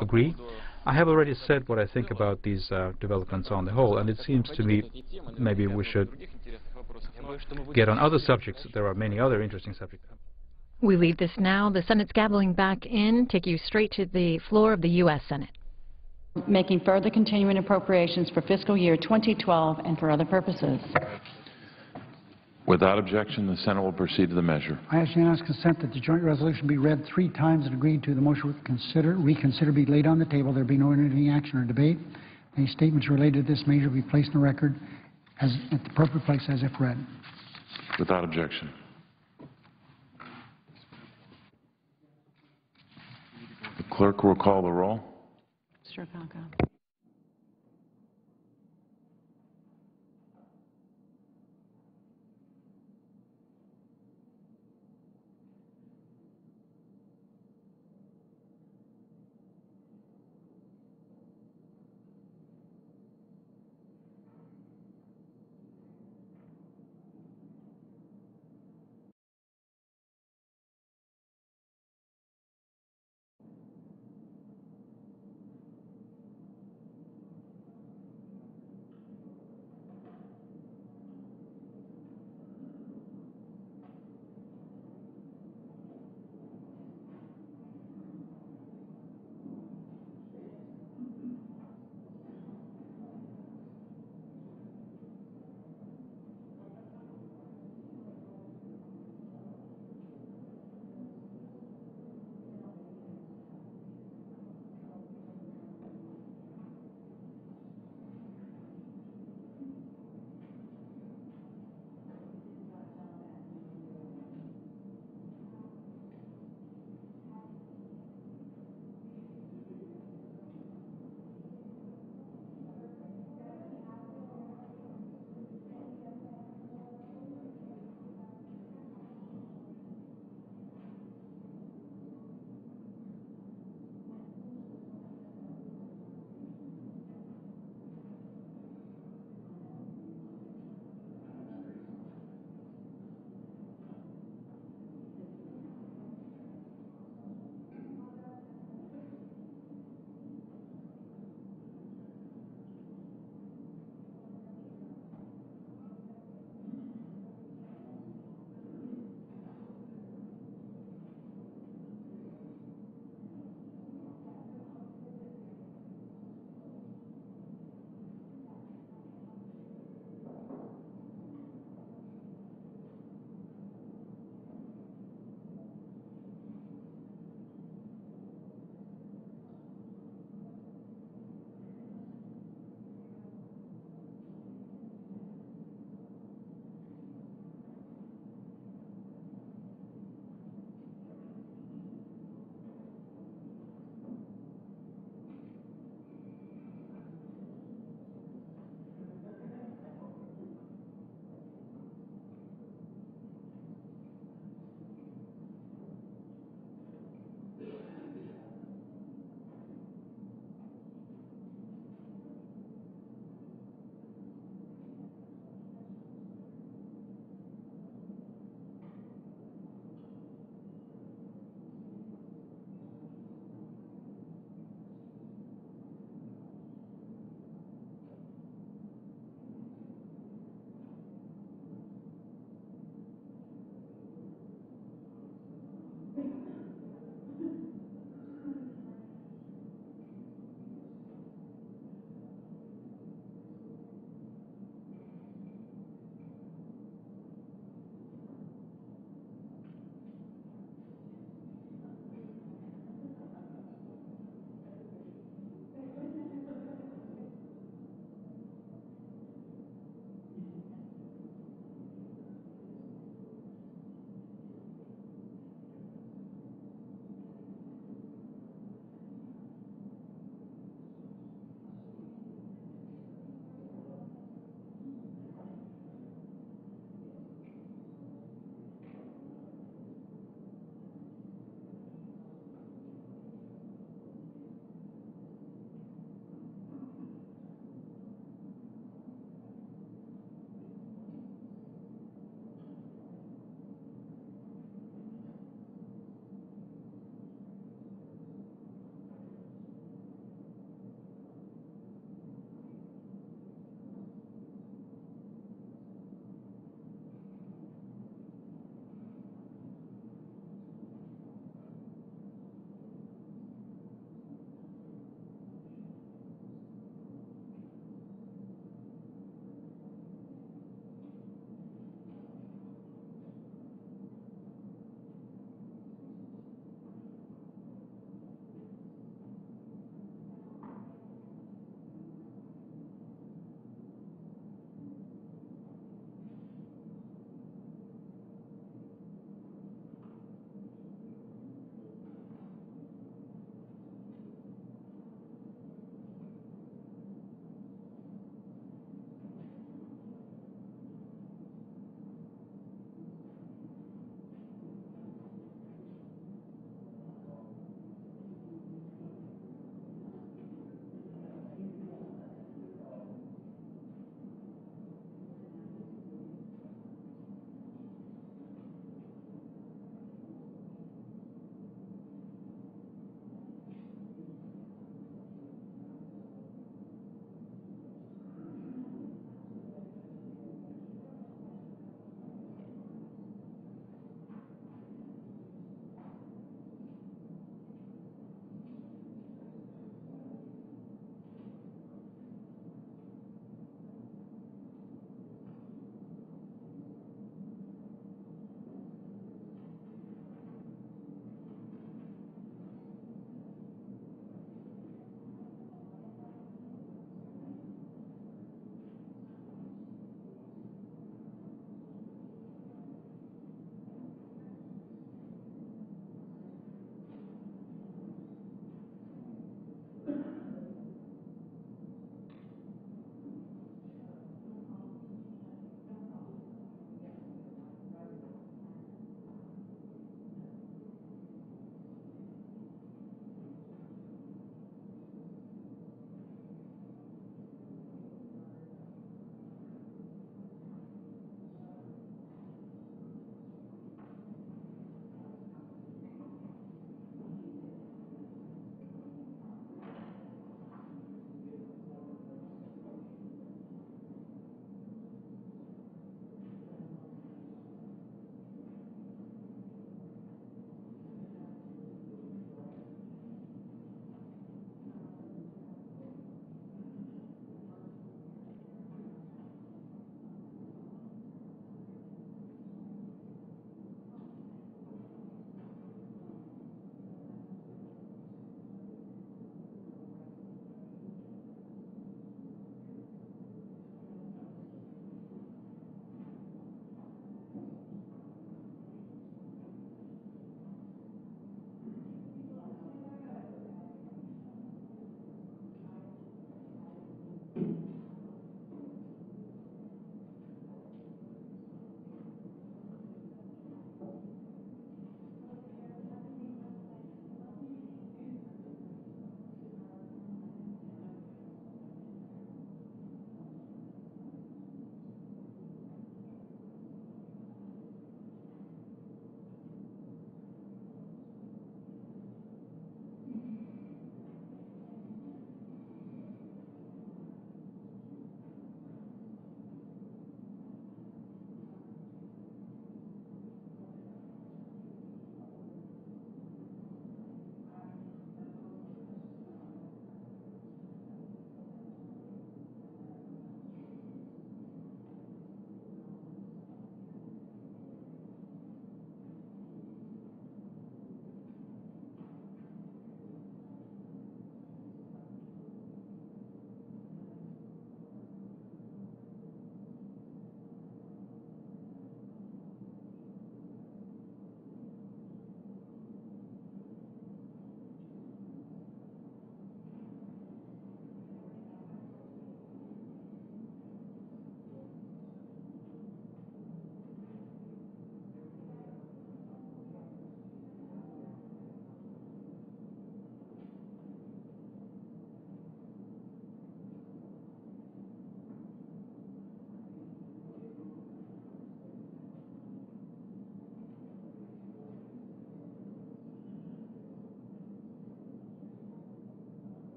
agree. I have already said what I think about these developments on the whole, and it seems to me maybe we should get on other subjects. There are many other interesting subjects. We leave this now. The Senate's gaveling back in, take you straight to the floor of the U.S. Senate. Making further continuing appropriations for fiscal year 2012 and for other purposes. Without objection, the Senate will proceed to the measure. I ask unanimous consent that the joint resolution be read 3 times and agreed to. The motion reconsider be laid on the table. There be no intervening action or debate. Any statements related to this measure be placed in the record as at the appropriate place as if read. Without objection. The clerk will call the roll. Mr. Akaka.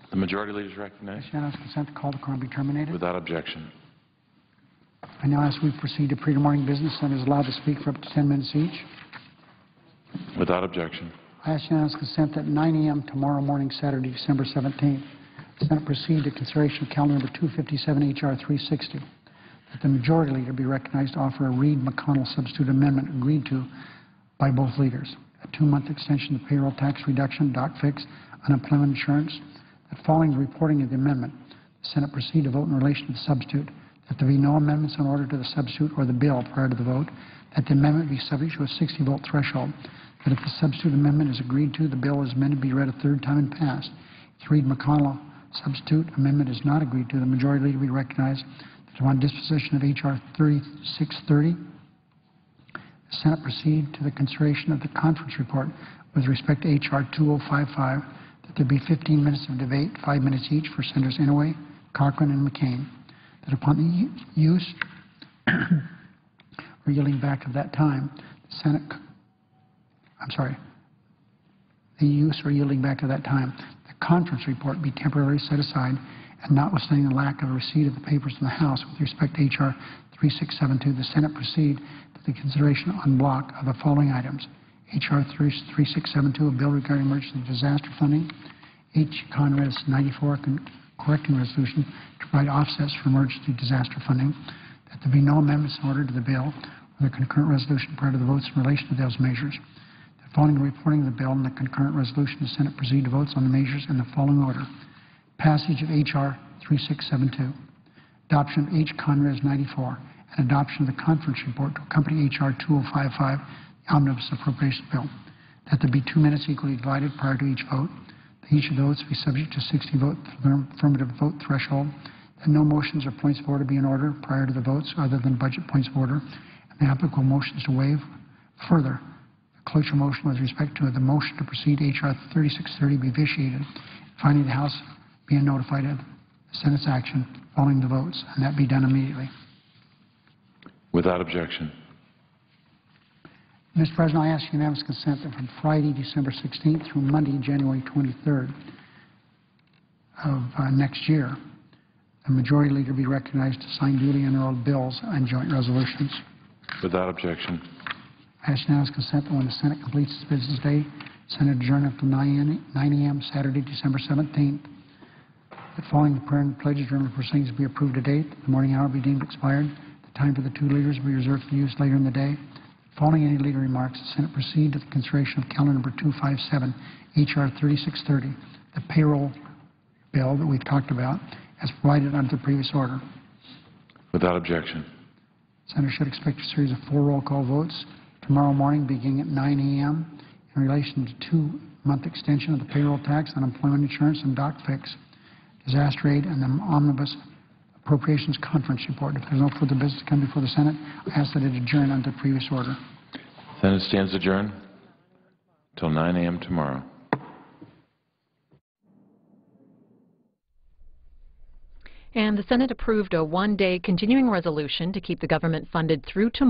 The majority leader is recognized. Ask unanimous consent to call the quorum be terminated. Without objection. I now ask we proceed to pre-morning business. Senators allowed to speak for up to 10 minutes each. Without objection. I ask unanimous consent that 9 a.m. tomorrow morning, Saturday, December 17th, the Senate proceed to consideration of calendar number 257, H.R. 360, that the majority leader be recognized to offer a Reed-McConnell substitute amendment agreed to by both leaders, a 2-month extension of payroll tax reduction, doc fix, unemployment insurance, that following the reporting of the amendment, the Senate proceed to vote in relation to the substitute, that there be no amendments in order to the substitute or the bill prior to the vote, that the amendment be subject to a 60-vote threshold, that if the substitute amendment is agreed to, the bill as amended be read a third time and passed. If the Reed-McConnell substitute amendment is not agreed to, the majority leader be recognized that upon disposition of H.R. 3630, the Senate proceed to the consideration of the conference report with respect to H.R. 2055, that there be 15 minutes of debate, 5 minutes each for Senators Inouye, Cochran, and McCain, that upon the use or yielding back of that time, the use or yielding back of that time, the conference report be temporarily set aside, and notwithstanding the lack of a receipt of the papers in the House with respect to H.R. 3672, the Senate proceed to the consideration en bloc of the following items: H.R. 3672, a bill regarding emergency disaster funding; H. Conres 94, correcting resolution to provide offsets for emergency disaster funding; that there be no amendments in order to the bill or the concurrent resolution prior to the votes in relation to those measures; that following the reporting of the bill and the concurrent resolution, the Senate proceed to votes on the measures in the following order: passage of H.R. 3672, adoption of H. Conres 94, and adoption of the conference report to accompany H.R. 2055, the omnibus appropriations bill; that there be 2 minutes equally divided prior to each vote; that each of the votes be subject to 60-vote affirmative vote threshold; that no motions or points of order be in order prior to the votes other than budget points of order, and the applicable motions to waive. Further, the cloture motion with respect to the motion to proceed H.R. 3630 be vitiated, finding the House being notified of the Senate's action following the votes, and that be done immediately. Without objection. Mr. President, I ask unanimous consent that from Friday, December 16th through Monday, January 23rd of next year, the majority leader be recognized to sign duly enrolled bills and joint resolutions. Without objection. I ask unanimous consent that when the Senate completes its business day, Senate adjourn until 9 a.m. Saturday, December 17th. That following the prayer and pledge adjournment proceedings be approved to date, the morning hour be deemed expired, the time for the 2 leaders be reserved for use later in the day. Following any leader remarks, the Senate proceed to the consideration of calendar number 257, H.R. 3630, the payroll bill that we've talked about, as provided under the previous order. Without objection. Senators should expect a series of 4 roll call votes tomorrow morning beginning at 9 a.m. in relation to 2-month extension of the payroll tax, unemployment insurance, and doc fix, disaster aid, and the omnibus appropriations conference report. If there's no further business to come before the Senate, I ask that it adjourn under the previous order. Senate stands adjourned until 9 a.m. tomorrow. And the Senate approved a 1-day continuing resolution to keep the government funded through tomorrow.